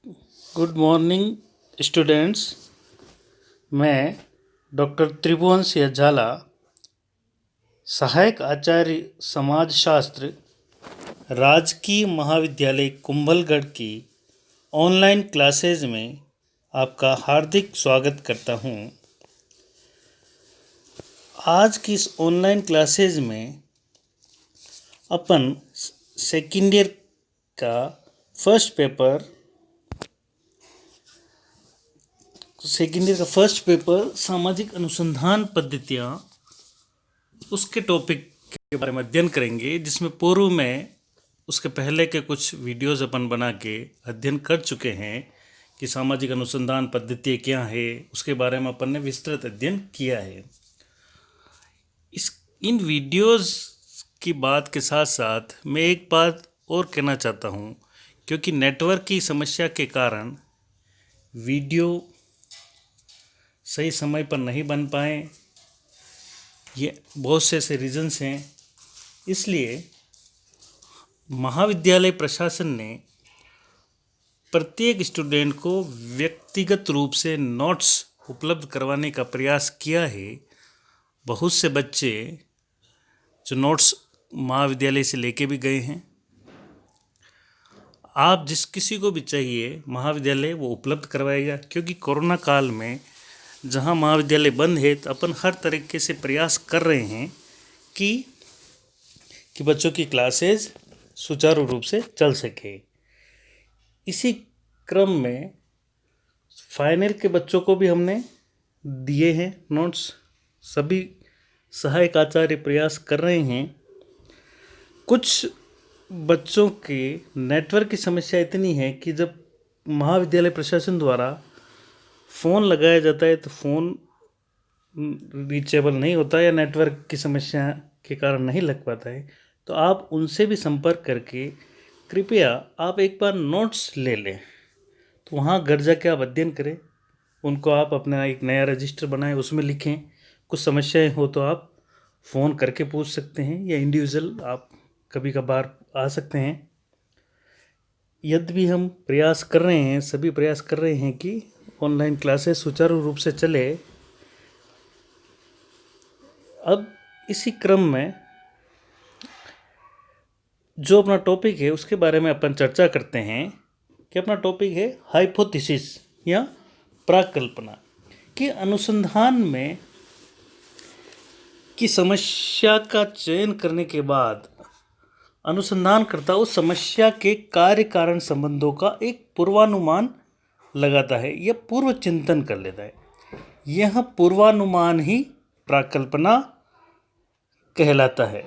Good morning students. मैं doctor त्रिभुवन सिंह झाला, सहायक आचार्य समाजशास्त्र, राजकीय महाविद्यालय कुंभलगढ़ की ऑनलाइन क्लासेज में आपका हार्दिक स्वागत करता हूं। आज की इस ऑनलाइन क्लासेज में अपन सेकेंड ईयर का फर्स्ट पेपर सामाजिक अनुसंधान पद्धतियाँ, उसके टॉपिक के बारे में अध्ययन करेंगे, जिसमें पूर्व में उसके पहले के कुछ वीडियोज़ अपन बना के अध्ययन कर चुके हैं कि सामाजिक अनुसंधान पद्धति क्या है। उसके बारे में अपन ने विस्तृत अध्ययन किया है। इन वीडियोज़ की बात के साथ साथ मैं एक बात और कहना चाहता हूँ, क्योंकि नेटवर्क की समस्या के कारण वीडियो सही समय पर नहीं बन पाए। ये बहुत से ऐसे रीजंस हैं। इसलिए महाविद्यालय प्रशासन ने प्रत्येक स्टूडेंट को व्यक्तिगत रूप से नोट्स उपलब्ध करवाने का प्रयास किया है। बहुत से बच्चे जो नोट्स महाविद्यालय से लेके भी गए हैं। आप जिस किसी को भी चाहिए महाविद्यालय वो उपलब्ध करवाएगा, क्योंकि कोरोना काल में जहां महाविद्यालय बंद है तो अपन हर तरीके से प्रयास कर रहे हैं कि बच्चों की क्लासेज सुचारू रूप से चल सके। इसी क्रम में फाइनल के बच्चों को भी हमने दिए हैं नोट्स। सभी सहायक आचार्य प्रयास कर रहे हैं। कुछ बच्चों के नेटवर्क की समस्या इतनी है कि जब महाविद्यालय प्रशासन द्वारा फ़ोन लगाया जाता है तो फ़ोन रीचेबल नहीं होता या नेटवर्क की समस्या के कारण नहीं लग पाता है। तो आप उनसे भी संपर्क करके कृपया आप एक बार नोट्स ले लें। तो वहाँ घर जाके आप अध्ययन करें। उनको आप अपना एक नया रजिस्टर बनाएं, उसमें लिखें। कुछ समस्याएं हो तो आप फ़ोन करके पूछ सकते हैं या इंडिविजुअल आप कभी कभार आ सकते हैं। यद्यपि हम प्रयास कर रहे हैं, सभी प्रयास कर रहे हैं कि ऑनलाइन क्लासेस सुचारू रूप से चले। अब इसी क्रम में जो अपना टॉपिक है उसके बारे में अपन चर्चा करते हैं कि अपना टॉपिक है हाइपोथेसिस या प्राकल्पना। कि अनुसंधान में की समस्या का चयन करने के बाद अनुसंधानकर्ता उस समस्या के कार्य कारण संबंधों का एक पूर्वानुमान लगाता है या पूर्व चिंतन कर लेता है। यह पूर्वानुमान ही प्राकल्पना कहलाता है।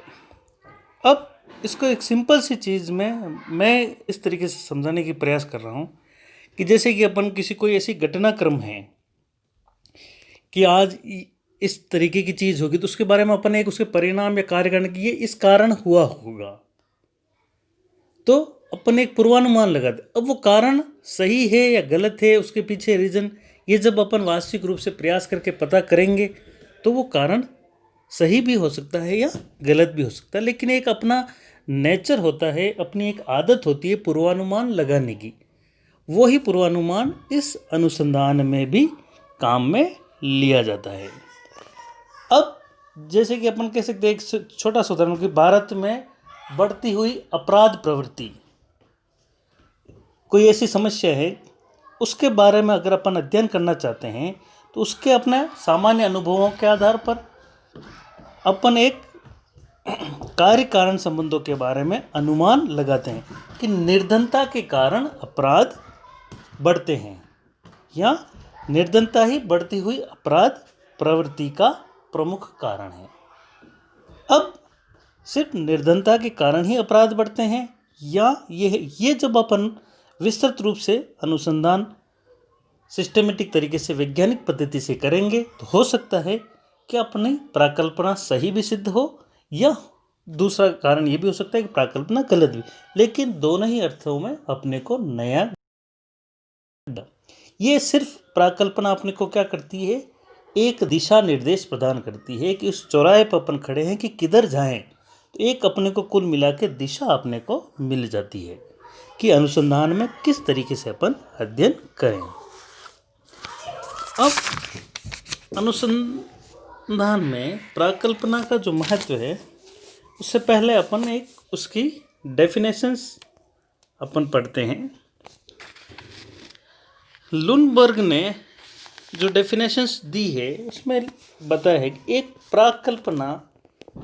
अब इसको एक सिंपल सी चीज़ में मैं इस तरीके से समझाने की प्रयास कर रहा हूँ कि जैसे कि अपन किसी कोई ऐसी घटनाक्रम है कि आज इस तरीके की चीज़ होगी, तो उसके बारे में अपन एक उसके परिणाम या कार्यकारण की ये इस कारण हुआ होगा, तो अपन एक पूर्वानुमान लगाते। अब वो कारण सही है या गलत है, उसके पीछे रीज़न, ये जब अपन वास्तविक रूप से प्रयास करके पता करेंगे तो वो कारण सही भी हो सकता है या गलत भी हो सकता है। लेकिन एक अपना नेचर होता है, अपनी एक आदत होती है पूर्वानुमान लगाने की। वही पूर्वानुमान इस अनुसंधान में भी काम में लिया जाता है। अब जैसे कि अपन कह सकते हैं, एक छोटा सा उदाहरण कि भारत में बढ़ती हुई अपराध प्रवृत्ति कोई ऐसी समस्या है, उसके बारे में अगर अपन अध्ययन करना चाहते हैं तो उसके अपने सामान्य अनुभवों के आधार पर अपन एक कार्य कारण संबंधों के बारे में अनुमान लगाते हैं कि निर्धनता के कारण अपराध बढ़ते हैं या निर्धनता ही बढ़ती हुई अपराध प्रवृत्ति का प्रमुख कारण है। अब सिर्फ निर्धनता के कारण ही अपराध बढ़ते हैं या ये जब अपन विस्तृत रूप से अनुसंधान सिस्टमेटिक तरीके से वैज्ञानिक पद्धति से करेंगे तो हो सकता है कि अपनी प्राकल्पना सही भी सिद्ध हो, या दूसरा कारण ये भी हो सकता है कि प्राकल्पना गलत भी। लेकिन दोनों ही अर्थों में अपने को नया, ये सिर्फ प्राकल्पना अपने को क्या करती है, एक दिशा निर्देश प्रदान करती है कि उस चौराहे पर अपन खड़े हैं कि किधर जाएं, तो एक अपने को कुल मिला के दिशा अपने को मिल जाती है। कि अनुसंधान में किस तरीके से अपन अध्ययन करें। अब अनुसंधान में प्राकल्पना का जो महत्व है, उससे पहले अपन एक उसकी डेफिनेशंस अपन पढ़ते हैं। लुनबर्ग ने जो डेफिनेशंस दी है उसमें बताया है कि एक प्राकल्पना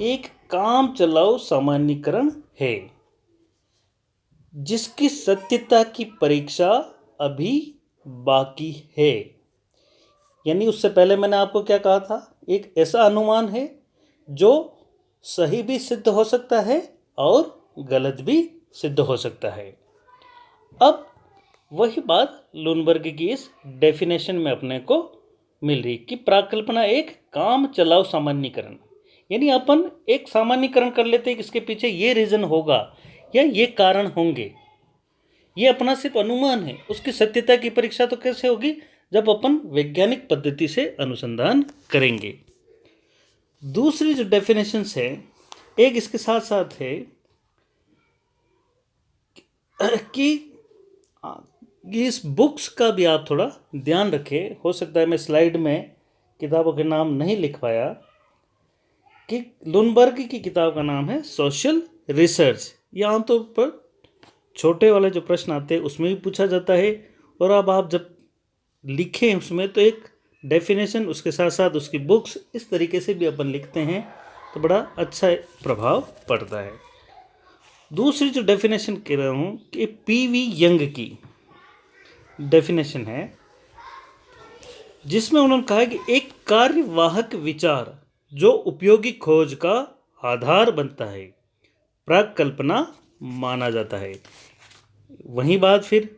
एक काम चलाऊ सामान्यीकरण है जिसकी सत्यता की परीक्षा अभी बाकी है। यानी उससे पहले मैंने आपको क्या कहा था, एक ऐसा अनुमान है जो सही भी सिद्ध हो सकता है और गलत भी सिद्ध हो सकता है। अब वही बात लुनबर्ग की इस डेफिनेशन में अपने को मिल रही कि प्राकल्पना एक काम चलाऊ सामान्यीकरण, यानी अपन एक सामान्यीकरण कर लेते हैं कि इसके पीछे ये रीज़न होगा या ये कारण होंगे। ये अपना सिर्फ अनुमान है, उसकी सत्यता की परीक्षा तो कैसे होगी, जब अपन वैज्ञानिक पद्धति से अनुसंधान करेंगे। दूसरी जो डेफिनेशंस है, एक इसके साथ साथ है कि इस बुक्स का भी आप थोड़ा ध्यान रखें। हो सकता है मैं स्लाइड में किताबों के नाम नहीं लिख पाया, कि लुनबर्ग की किताब का नाम है सोशल रिसर्च। ये आमतौर पर छोटे वाले जो प्रश्न आते हैं उसमें भी पूछा जाता है, और अब आप जब लिखें उसमें तो एक डेफिनेशन उसके साथ साथ उसकी बुक्स इस तरीके से भी अपन लिखते हैं तो बड़ा अच्छा प्रभाव पड़ता है। दूसरी जो डेफिनेशन कह रहा हूँ कि पीवी यंग की डेफिनेशन है, जिसमें उन्होंने कहा कि एक कार्यवाहक विचार जो उपयोगी खोज का आधार बनता है प्राकल्पना माना जाता है। वही बात फिर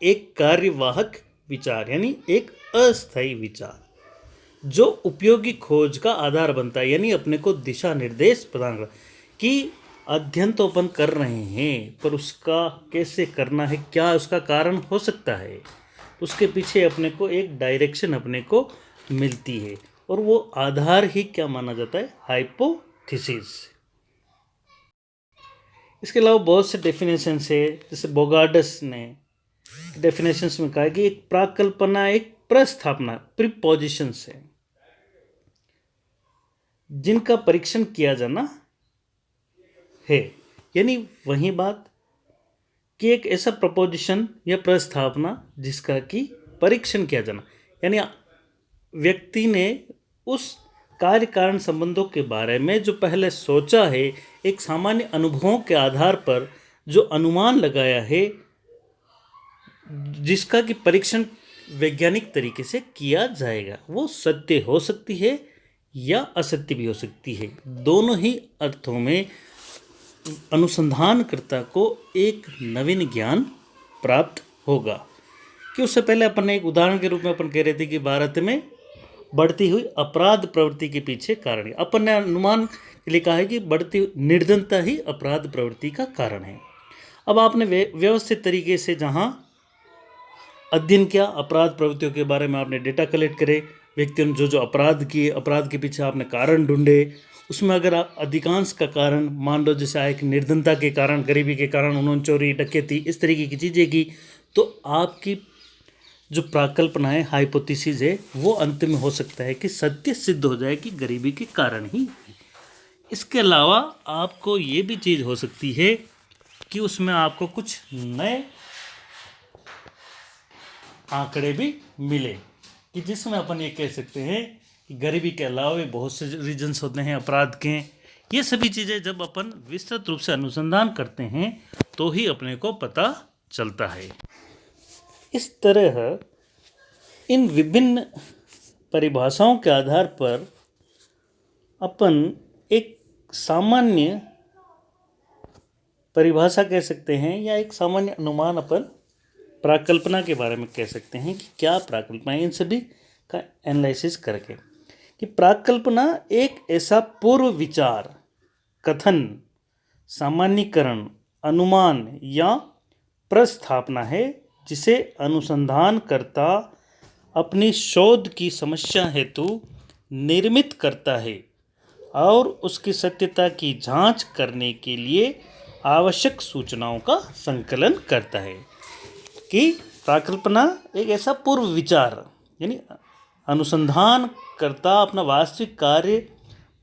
एक कार्यवाहक विचार यानी एक अस्थायी विचार जो उपयोगी खोज का आधार बनता है, यानी अपने को दिशा निर्देश प्रदान कर कि अध्ययन तो अपन कर रहे हैं पर उसका कैसे करना है, क्या उसका कारण हो सकता है, उसके पीछे अपने को एक डायरेक्शन अपने को मिलती है, और वो आधार ही क्या माना जाता है, हाइपोथेसिस। इसके अलावा बहुत से डेफिनेशंस है, जैसे बोगार्डस ने डेफिनेशंस में कहा कि एक प्राकल्पना एक प्रस्थापना प्रीपोजिशंस है जिनका परीक्षण किया जाना है। यानी वही बात कि एक ऐसा प्रपोजिशन या प्रस्थापना जिसका कि परीक्षण किया जाना, यानी व्यक्ति ने उस कार्य कारण संबंधों के बारे में जो पहले सोचा है, एक सामान्य अनुभवों के आधार पर जो अनुमान लगाया है, जिसका कि परीक्षण वैज्ञानिक तरीके से किया जाएगा, वो सत्य हो सकती है या असत्य भी हो सकती है। दोनों ही अर्थों में अनुसंधानकर्ता को एक नवीन ज्ञान प्राप्त होगा। कि उससे पहले अपन ने एक उदाहरण के रूप में अपन कह रहे थे कि भारत में बढ़ती हुई अपराध प्रवृत्ति के पीछे कारण है। अपन ने अनुमान के लिए कहा है कि बढ़ती निर्धनता ही अपराध प्रवृत्ति का कारण है। अब आपने व्यवस्थित तरीके से जहाँ अध्ययन किया, अपराध प्रवृत्तियों के बारे में आपने डेटा कलेक्ट करे, व्यक्तियों ने जो जो अपराध किए, अपराध के पीछे आपने कारण ढूंढे, उसमें अगर अधिकांश का कारण मान लो जैसे एक निर्धनता के कारण, गरीबी के कारण उन्होंने चोरी डकैती इस तरीके की चीज़ें की, तो आपकी जो प्राकल्पना है, हाइपोथेसिस है, वो अंत में हो सकता है कि सत्य सिद्ध हो जाए कि गरीबी के कारण ही। इसके अलावा आपको ये भी चीज़ हो सकती है कि उसमें आपको कुछ नए आंकड़े भी मिले, कि जिसमें अपन ये कह सकते हैं कि गरीबी के अलावा भी बहुत से रीजन्स होते हैं अपराध के। ये सभी चीज़ें जब अपन विस्तृत रूप से अनुसंधान करते हैं तो ही अपने को पता चलता है। इस तरह इन विभिन्न परिभाषाओं के आधार पर अपन एक सामान्य परिभाषा कह सकते हैं या एक सामान्य अनुमान अपन प्राकल्पना के बारे में कह सकते हैं कि क्या प्राकल्पना, इन सभी का एनालिसिस करके कि प्राकल्पना एक ऐसा पूर्व विचार, कथन, सामान्यीकरण, अनुमान या प्रस्थापना है जिसे अनुसंधानकर्ता अपनी शोध की समस्या हेतु निर्मित करता है और उसकी सत्यता की जांच करने के लिए आवश्यक सूचनाओं का संकलन करता है। कि प्राकल्पना एक ऐसा पूर्व विचार यानी अनुसंधान करता अपना वास्तविक कार्य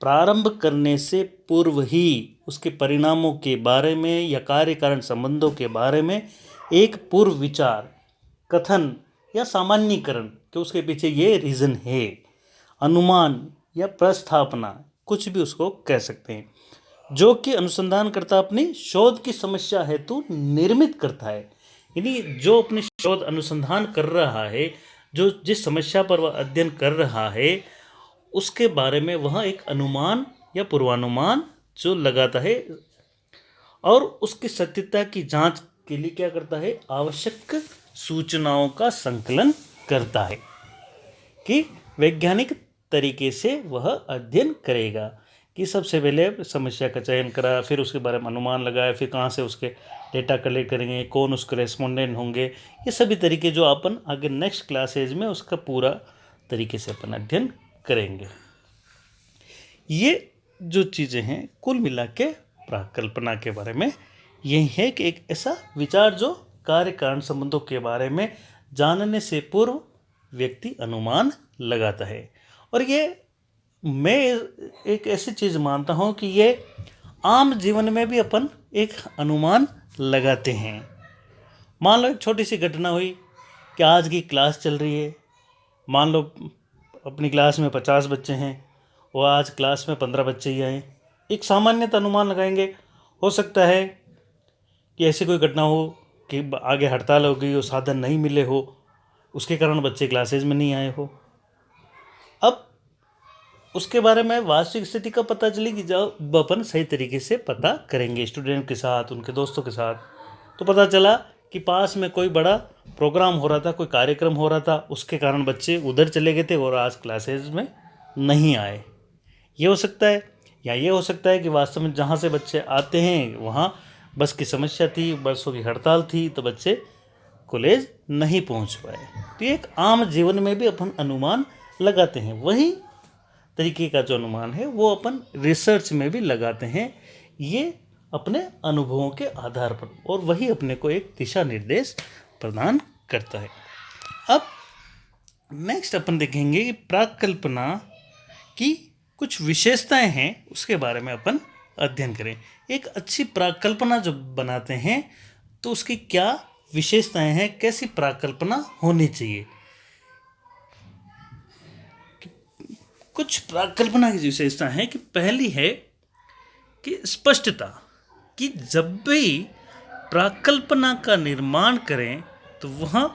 प्रारंभ करने से पूर्व ही उसके परिणामों के बारे में या कार्य कारण संबंधों के बारे में एक पूर्व विचार, कथन या सामान्यीकरण कि उसके पीछे ये रीज़न है, अनुमान या प्रस्थापना, कुछ भी उसको कह सकते हैं, जो कि अनुसंधानकर्ता अपनी शोध की समस्या हेतु निर्मित करता है। यानी जो अपनी शोध अनुसंधान कर रहा है, जो जिस समस्या पर वह अध्ययन कर रहा है, उसके बारे में वह एक अनुमान या पूर्वानुमान जो लगाता है और उसकी सत्यता की जांच के लिए क्या करता है, आवश्यक सूचनाओं का संकलन करता है कि वैज्ञानिक तरीके से वह अध्ययन करेगा। कि सबसे पहले समस्या का चयन करा, फिर उसके बारे में अनुमान लगाया, फिर कहाँ से उसके डेटा कलेक्ट करेंगे, कौन उसके रेस्पोंडेंट होंगे, ये सभी तरीके जो अपन आगे नेक्स्ट क्लासेज में उसका पूरा तरीके से अपन अध्ययन करेंगे। ये जो चीज़ें हैं कुल मिला के प्राकल्पना के बारे में यही है कि एक ऐसा विचार जो कार्य कारण संबंधों के बारे में जानने से पूर्व व्यक्ति अनुमान लगाता है। और ये मैं एक ऐसी चीज़ मानता हूँ कि ये आम जीवन में भी अपन एक अनुमान लगाते हैं। मान लो एक छोटी सी घटना हुई कि आज की क्लास चल रही है, मान लो अपनी क्लास में 50 बच्चे हैं और आज क्लास में 15 बच्चे ही आए, एक सामान्यतः अनुमान लगाएंगे। हो सकता है कि ऐसी कोई घटना हो कि आगे हड़ताल हो गई हो, साधन नहीं मिले हो, उसके कारण बच्चे क्लासेज में नहीं आए हो। अब उसके बारे में वास्तविक स्थिति का पता चली कि जब अपन सही तरीके से पता करेंगे स्टूडेंट के साथ, उनके दोस्तों के साथ, तो पता चला कि पास में कोई बड़ा प्रोग्राम हो रहा था, कोई कार्यक्रम हो रहा था, उसके कारण बच्चे उधर चले गए थे और आज क्लासेज में नहीं आए। ये हो सकता है, या ये हो सकता है कि वास्तव में जहाँ से बच्चे आते हैं वहाँ बस की समस्या थी, बसों की हड़ताल थी, तो बच्चे कॉलेज नहीं पहुँच पाए। तो एक आम जीवन में भी अपन अनुमान लगाते हैं। वही तरीके का जो अनुमान है वो अपन रिसर्च में भी लगाते हैं, ये अपने अनुभवों के आधार पर, और वही अपने को एक दिशा निर्देश प्रदान करता है। अब नेक्स्ट अपन देखेंगे कि प्राकल्पना की कुछ विशेषताएं हैं, उसके बारे में अपन अध्ययन करें। एक अच्छी प्राकल्पना जब बनाते हैं तो उसकी क्या विशेषताएं हैं, कैसी प्राकल्पना होनी चाहिए। कुछ प्राकल्पना की विशेषता है कि पहली है कि स्पष्टता, कि जब भी प्राकल्पना का निर्माण करें तो वह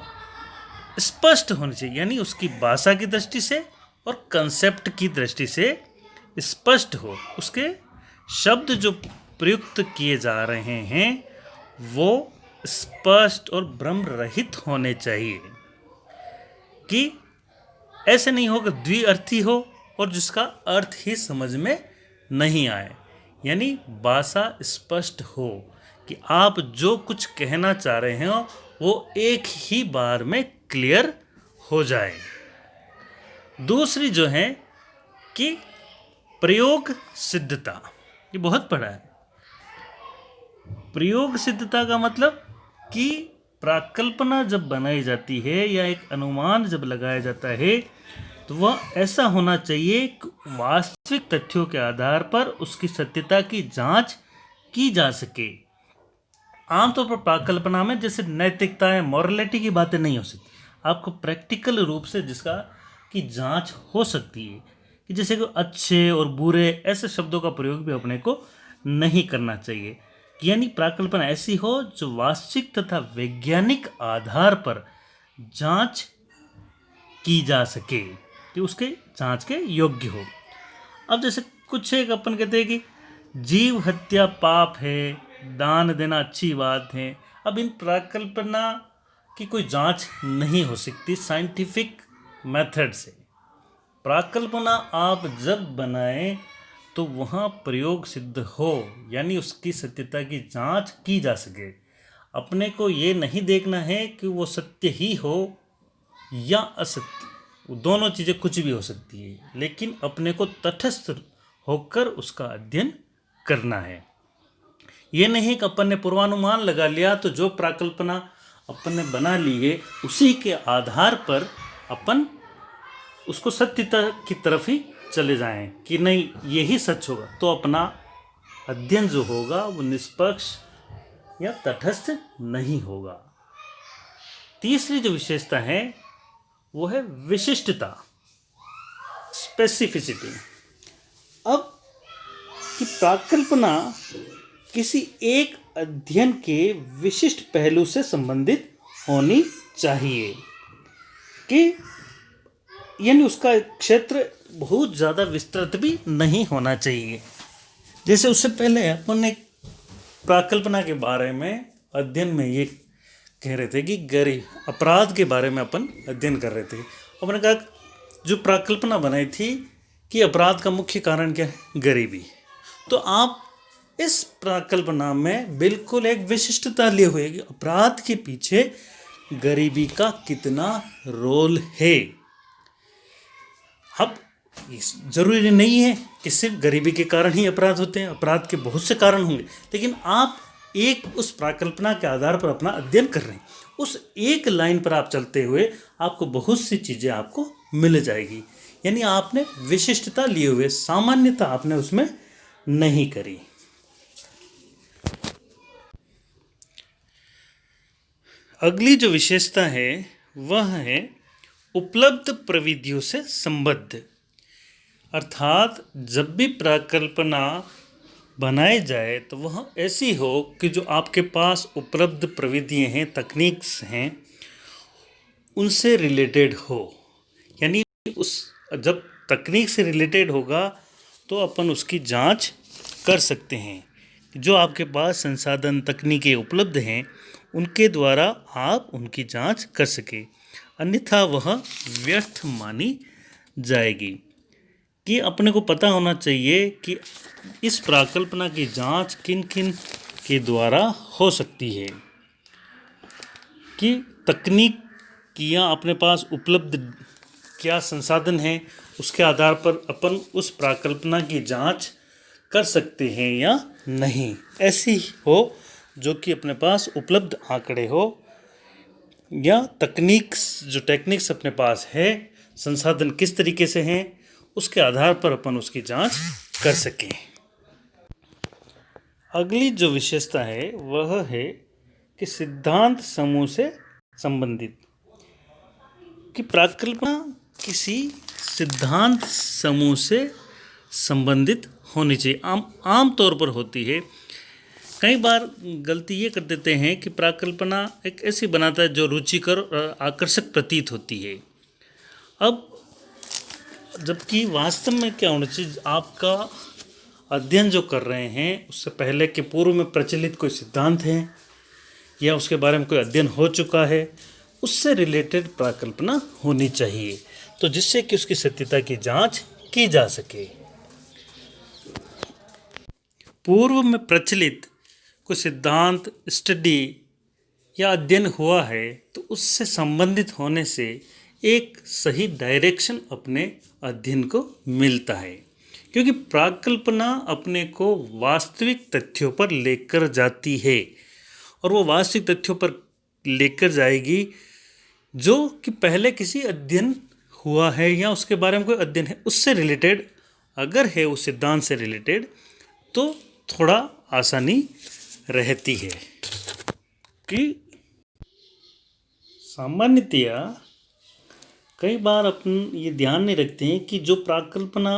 स्पष्ट होनी चाहिए, यानी उसकी भाषा की दृष्टि से और कंसेप्ट की दृष्टि से स्पष्ट हो। उसके शब्द जो प्रयुक्त किए जा रहे हैं वो स्पष्ट और भ्रम रहित होने चाहिए, कि ऐसे नहीं हो कि द्विअर्थी हो और जिसका अर्थ ही समझ में नहीं आए। यानी भाषा स्पष्ट हो कि आप जो कुछ कहना चाह रहे हो वो एक ही बार में क्लियर हो जाए। दूसरी जो है कि प्रयोग सिद्धता, ये बहुत बड़ा है। प्रयोग सिद्धता का मतलब कि प्राकल्पना जब बनाई जाती है या एक अनुमान जब लगाया जाता है तो वह ऐसा होना चाहिए कि वास्तविक तथ्यों के आधार पर उसकी सत्यता की जांच की जा सके। आमतौर पर प्राकल्पना में जैसे नैतिकता या मॉरलिटी की बातें नहीं हो सकती, आपको प्रैक्टिकल रूप से जिसका की जांच हो सकती है, कि जैसे कि अच्छे और बुरे ऐसे शब्दों का प्रयोग भी अपने को नहीं करना चाहिए। यानी प्राकल्पना ऐसी हो जो वास्तविक तथा वैज्ञानिक आधार पर जांच की जा सके, कि उसके जांच के योग्य हो। अब जैसे कुछ एक अपन कहते हैं कि जीव हत्या पाप है, दान देना अच्छी बात है। अब इन प्राकल्पना की कोई जांच नहीं हो सकती साइंटिफिक मेथड से। प्राकल्पना आप जब बनाएं तो वहाँ प्रयोग सिद्ध हो, यानी उसकी सत्यता की जांच की जा सके। अपने को ये नहीं देखना है कि वो सत्य ही हो या असत्य, वो दोनों चीज़ें कुछ भी हो सकती है, लेकिन अपने को तटस्थ होकर उसका अध्ययन करना है। ये नहीं कि अपन ने पूर्वानुमान लगा लिया तो जो प्राकल्पना अपन ने बना ली है उसी के आधार पर अपन उसको सत्यता की तरफ ही चले जाएं कि नहीं यही सच होगा, तो अपना अध्ययन जो होगा वो निष्पक्ष या तटस्थ नहीं होगा। तीसरी जो विशेषता है वो है विशिष्टता, स्पेसिफिसिटी। अब कि प्राकल्पना किसी एक अध्ययन के विशिष्ट पहलू से संबंधित होनी चाहिए, कि यानी उसका क्षेत्र बहुत ज़्यादा विस्तृत भी नहीं होना चाहिए। जैसे उससे पहले अपन एक प्राकल्पना के बारे में अध्ययन में ये कह रहे थे कि गरीब अपराध के बारे में अपन अध्ययन कर रहे थे। अपने कहा जो प्राकल्पना बनाई थी कि अपराध का मुख्य कारण क्या है, गरीबी। तो आप इस प्राकल्पना में बिल्कुल एक विशिष्टता लिए हुए कि अपराध के पीछे गरीबी का कितना रोल है। अब जरूरी नहीं है कि सिर्फ गरीबी के कारण ही अपराध होते हैं, अपराध के बहुत से कारण होंगे, लेकिन आप एक उस प्राकल्पना के आधार पर अपना अध्ययन कर रहे हैं, उस एक लाइन पर आप चलते हुए आपको बहुत सी चीज़ें आपको मिल जाएगी। यानी आपने विशिष्टता लिए हुए, सामान्यता आपने उसमें नहीं करी। अगली जो विशेषता है वह है उपलब्ध प्रविधियों से संबद्ध। अर्थात जब भी प्राकल्पना बनाई जाए तो वह ऐसी हो कि जो आपके पास उपलब्ध प्रविधियां हैं, तकनीक्स हैं, उनसे रिलेटेड हो। यानी उस जब तकनीक से रिलेटेड होगा तो अपन उसकी जांच कर सकते हैं। जो आपके पास संसाधन तकनीकें उपलब्ध हैं उनके द्वारा आप उनकी जांच कर सके, अन्यथा वह व्यर्थ मानी जाएगी। कि अपने को पता होना चाहिए कि इस प्राकल्पना की जांच किन किन के द्वारा हो सकती है, कि तकनीकियाँ अपने पास उपलब्ध क्या संसाधन हैं, उसके आधार पर अपन उस प्राकल्पना की जांच कर सकते हैं या नहीं। ऐसी हो जो कि अपने पास उपलब्ध आंकड़े हो या जो टेक्निक्स अपने पास है, संसाधन किस तरीके से हैं, उसके आधार पर अपन उसकी जांच कर सकें। अगली जो विशेषता है वह है कि सिद्धांत समूह से संबंधित। कि प्राकल्पना किसी सिद्धांत समूह से संबंधित होनी चाहिए। आम तौर पर होती है। कई बार गलती ये कर देते हैं कि प्राकल्पना एक ऐसी बनाता है जो रुचिकर और आकर्षक प्रतीत होती है। अब जबकि वास्तव में क्या होना चाहिए, आपका अध्ययन जो कर रहे हैं उससे पहले के पूर्व में प्रचलित कोई सिद्धांत है या उसके बारे में कोई अध्ययन हो चुका है, उससे रिलेटेड प्राकल्पना होनी चाहिए, तो जिससे कि उसकी सत्यता की जांच की जा सके। पूर्व में प्रचलित कोई सिद्धांत, स्टडी या अध्ययन हुआ है तो उससे संबंधित होने से एक सही डायरेक्शन अपने अध्ययन को मिलता है, क्योंकि प्राकल्पना अपने को वास्तविक तथ्यों पर लेकर जाती है और वो वास्तविक तथ्यों पर लेकर जाएगी जो कि पहले किसी अध्ययन हुआ है या उसके बारे में कोई अध्ययन है उससे रिलेटेड अगर है, उस सिद्धांत से रिलेटेड, तो थोड़ा आसानी रहती है। कि सामान्यतया कई बार अपन ये ध्यान नहीं रखते हैं कि जो प्राकल्पना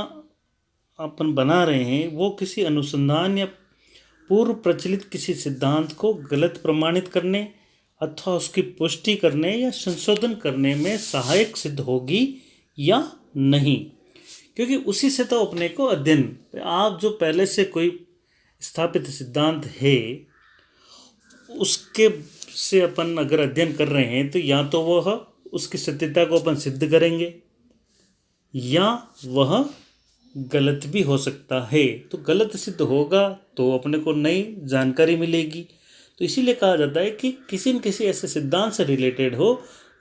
अपन बना रहे हैं वो किसी अनुसंधान या पूर्व प्रचलित किसी सिद्धांत को गलत प्रमाणित करने अथवा उसकी पुष्टि करने या संशोधन करने में सहायक सिद्ध होगी या नहीं, क्योंकि उसी से तो अपने को अध्ययन, आप जो पहले से कोई स्थापित सिद्धांत है उसके से अपन अगर अध्ययन कर रहे हैं तो या तो वह उसकी सत्यता को अपन सिद्ध करेंगे या वह गलत भी हो सकता है। तो गलत सिद्ध होगा तो अपने को नई जानकारी मिलेगी। तो इसीलिए कहा जाता है कि किसी न किसी ऐसे सिद्धांत से रिलेटेड हो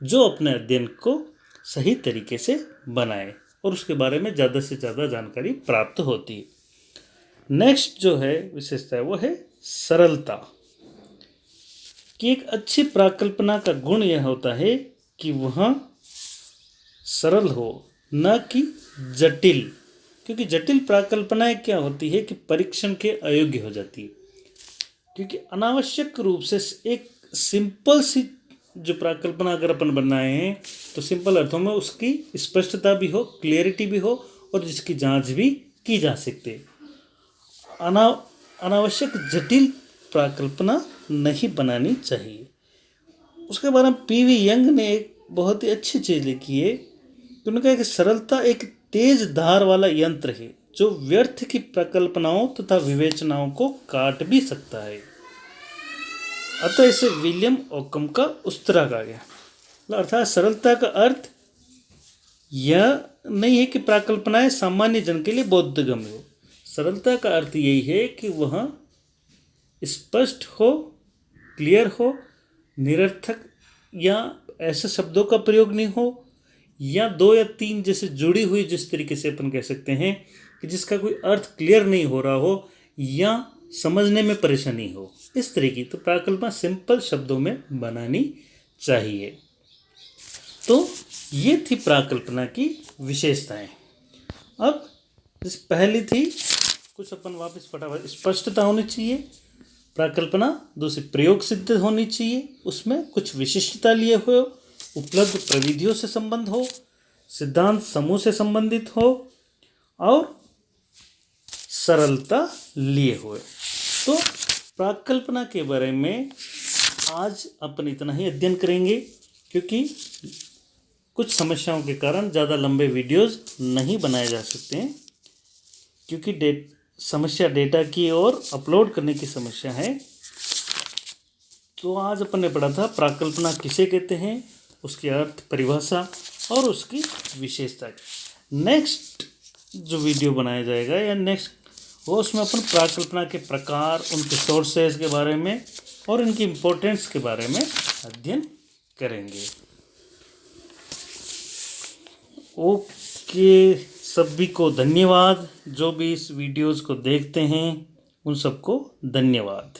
जो अपने अध्ययन को सही तरीके से बनाए और उसके बारे में ज़्यादा से ज़्यादा जानकारी प्राप्त होती है। नेक्स्ट जो है विशेषता है वो है सरलता कि एक अच्छी प्राकल्पना का गुण यह होता है कि वह सरल हो, न कि जटिल। क्योंकि जटिल प्राकल्पनाएं क्या होती है कि परीक्षण के अयोग्य हो जाती है, क्योंकि अनावश्यक रूप से एक सिंपल सी जो प्राकल्पना अगर अपन बनाए हैं तो सिंपल अर्थों में उसकी स्पष्टता भी हो, क्लियरिटी भी हो और जिसकी जांच भी की जा सकती है। अनावश्यक जटिल प्राकल्पना नहीं बनानी चाहिए। उसके बारे में पीवी यंग ने एक बहुत ही अच्छी चीज़ लिखी है कि उन्होंने कहा कि सरलता एक तेज धार वाला यंत्र है जो व्यर्थ की प्रकल्पनाओं तथा विवेचनाओं को काट भी सकता है। अतः इसे विलियम ओकम का उस्तरा कहा गया। अर्थात सरलता का अर्थ यह नहीं है कि प्राकल्पनाएं सामान्य जन के लिए बोधगम्य हो। सरलता का अर्थ यही है कि वह स्पष्ट हो, क्लियर हो, निरर्थक या ऐसे शब्दों का प्रयोग नहीं हो, या दो या तीन जैसे जुड़ी हुई जिस तरीके से अपन कह सकते हैं कि जिसका कोई अर्थ क्लियर नहीं हो रहा हो या समझने में परेशानी हो, इस तरह की तो प्राकल्पना सिंपल शब्दों में बनानी चाहिए। तो ये थी प्राकल्पना की विशेषताएं। अब जिस पहली थी कुछ अपन वापस फटाफट, स्पष्टता होनी चाहिए प्राकल्पना, दूसरी प्रयोग सिद्ध होनी चाहिए, उसमें कुछ विशिष्टता लिए हुए, उपलब्ध प्रविधियों से संबंध हो, सिद्धांत समूह से संबंधित हो और सरलता लिए हुए। तो प्राकल्पना के बारे में आज अपन इतना ही अध्ययन करेंगे, क्योंकि कुछ समस्याओं के कारण ज़्यादा लंबे वीडियोस नहीं बनाए जा सकते हैं, क्योंकि समस्या डेटा की और अपलोड करने की समस्या है। तो आज अपन ने पढ़ा था प्राकल्पना किसे कहते हैं, उसके अर्थ, परिभाषा और उसकी विशेषता। नेक्स्ट जो वीडियो बनाया जाएगा या नेक्स्ट वो, उसमें अपन प्राकल्पना के प्रकार, उनके सोर्सेज के बारे में और इनकी इम्पोर्टेंस के बारे में अध्ययन करेंगे। ओके, सभी को धन्यवाद। जो भी इस वीडियोज़ को देखते हैं उन सबको धन्यवाद।